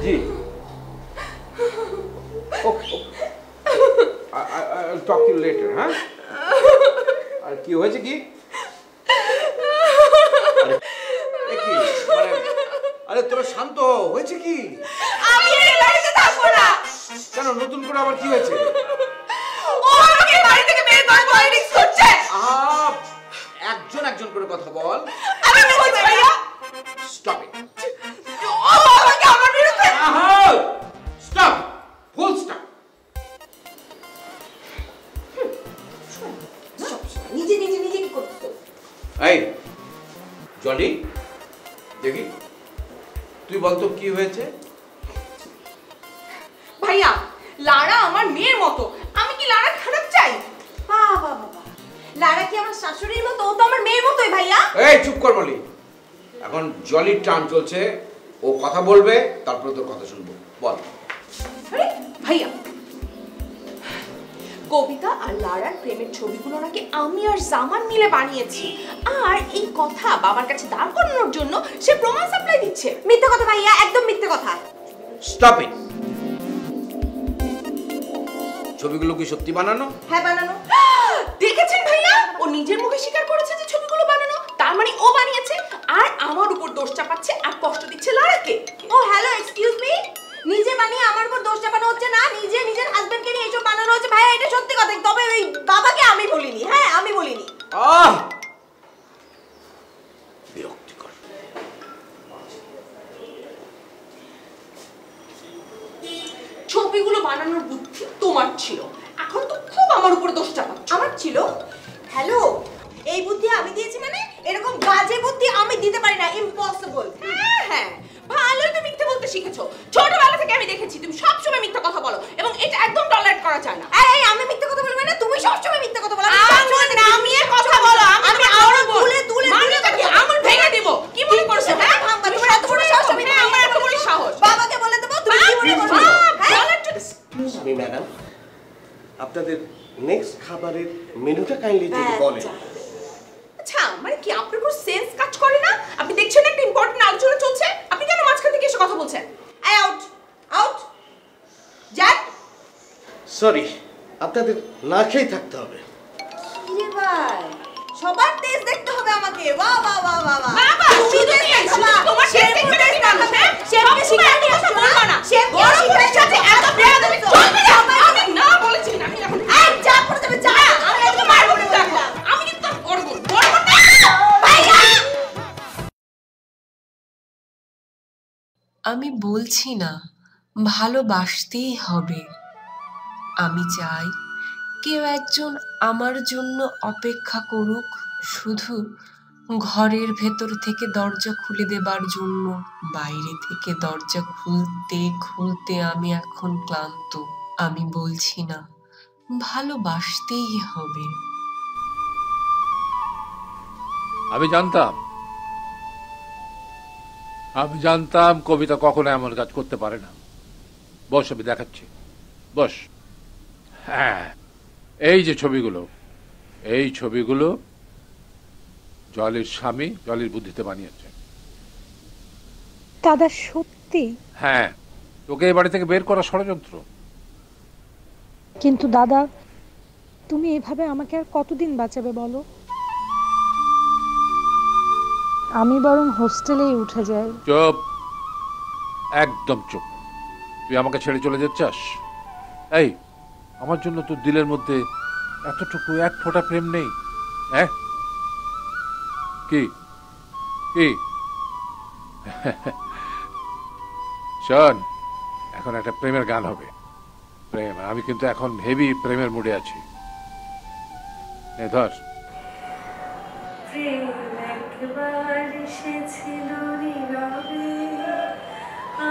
G okay I'll talk to you later, হ্যাঁ? আর কি হয়েছে কি? আরে তোরা শান্ত হয়েছে কি? আমি এই বাড়িতে থাকবো না। কেন নতুন করে আবার কি হয়েছে? ও আমাকে বাড়ি থেকে বের করে পলিটিক্স করছে। একজন করে কথা বল। আমি বলছি ভাইয়া। Stop it. ও আমাকে আমার বিরুদ্ধে। Stop. Full stop. নিজে কি করছো? এই জলি দেখি তুই বলতো কি হয়েছে? ভাইয়া লারা আমার মেয়ের মতো, আমি কি লারা খারাপ চাই? বাবা লারা কি আমার শাশুড়ির মতো? ও তো আমার মেয়ের মতোই ভাইয়া। এই চুপ কর বলি, এখন জলির টান চলছে, ও কথা বলবে তারপরে তোর কথা শুনবো, বল। আরে ভাইয়া কবিতা আর লারার প্রেমের ছবিগুলো নাকি আমি আর জামান মিলে বানিয়েছি, আর এই কথা বাবার কাছে দাঁড় করানোর জন্য সে প্রমাণ সাপ্লাই দিচ্ছে। মিথ্যে কথা ভাইয়া, একদম মিথ্যে কথা। Stop it. ছবিগুলো কি সত্যি বানানো? হ্যাঁ বানানো। দেখেছেন ভাইয়া, ও নিজের মুখে স্বীকার করেছে যে ছবিগুলো বানানো, তার মানে ও বানিয়েছে আর আমার উপর দোষ চাপাচ্ছে আর কষ্ট দিচ্ছে লারাকে। ও হ্যালো এক্সকিউজ মি, নিজে বানিয়ে আমার উপর দোষ চাপানো হচ্ছে না, নিজের হাজবেন্ডকে নিয়ে এসব বানানো হচ্ছে। ভাইয়া এটা সত্যি কথা, তবে ওই বাবাকে আমি বলিনি। হ্যাঁ আমি বলিনি। বিরক্তিকর। ছবিগুলো বানানোর বুদ্ধি তোমার ছিল, এখন তো খুব আমার উপর দোষ চাপাচ্ছ। আমার ছিল? হ্যালো, এই বুদ্ধি আমি দিয়েছি মানে? এরকম বাজে বুদ্ধি আমি দিতে পারি না, ইম্পসিবল। হ্যাঁ ভালোই তো মিথ্যে বলতে শিখেছো। ছোটবেলা থেকে আমি দেখেছি তুমি সবসময় মিথ্যা কথা বলো এবং এটা একদম টলারেট করা যায় না। এই আমি মিথ্যা কথা বলবো না, তুমি সবসময় মিথ্যা কথা বলো। আমি নামিয়ে কথা বলো, আমি আরো তুলে মানেটাকে আঙুল ভেঙে দেব। কি মনে করছো? হ্যাঁ তোমার এত বড় সাহস? আমি আমার এত বড় সাহস? বাবাকে বলে দেব তুমি কি মনে করছো? এক্সকিউজ মি ম্যাডাম, আপনাদের নেক্সট খাবারের মেনুটা কাইন্ডলি যদি বলেন। আচ্ছা মানে কি আপনার কোনো সেন্স কাজ করে না? আপনি দেখছেন একটা ইম্পর্টেন্ট আলোচনা চলছে, আপনি কেন মাঝখান থেকে এসে কথা বলছেন? আউট যান। সরি, আপনাদের না খেয়ে থাকতে হবে। কিরে ভাই, সবার তেজ দেখতে হবে আমাকে। বাহ বাবা শুধু তেজ, তোমার তেজ দেখতে হবে। শেফকে শিখাতে কথা বলবা না, শেফকে শিখাতে সাথে এত প্রেম তুমি চলবে না। আমি না বলেছি না, আমি এখন এই যা করে যাবে যা। আমি তোকে মারবো না, আমি কিন্তু করব না ভাইয়া। আমি বলছি না ভালোবাসতেই হবে, আমি চাই কেউ একজন আমার জন্য অপেক্ষা করুক, শুধু ঘরের ভেতর থেকে দরজা খুলে দেবার জন্য। বাইরে থেকে দরজা খুলতে খুলতে আমি এখন ক্লান্ত। আমি বলছি না ভালোবাসতেই হবে। আমি জানতাম কবিতা কখনো এমন কাজ করতে পারে না। বস, আমি দেখাচ্ছি, বস। হ্যাঁ, এই যে এই ছবিগুলো জলির স্বামী জলির বুদ্ধিতে বানিয়েছে। দাদা সত্যি? হ্যাঁ, তোকে এই বাড়ি থেকে বের করা ষড়যন্ত্র। কিন্তু দাদা তুমি এভাবে আমাকে আর কতদিন বাঁচাবে বলো? আমি বরং হোস্টেলেই উঠে যাই। চুপ, একদম চুপ। তুই আমাকে ছেড়ে চলে যাচ্ছিস? এই, আমার জন্য তোর দিলের মধ্যে এতটুকু এক ফোঁটা প্রেম নেই? হ্যাঁ কি কি শোন, এখন একটা প্রেমের গান হবে। প্রেম, আমি কিন্তু এখন হেভি প্রেমের মুডে আছি। ধর। প্রেম একবার এসেছিল নীরবে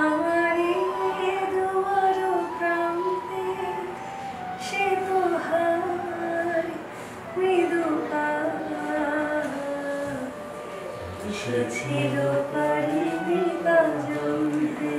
আমার দুয়ার প্রান্তে, সে তো হায় মৃদু এসেছিল পারি দিবা জমতে।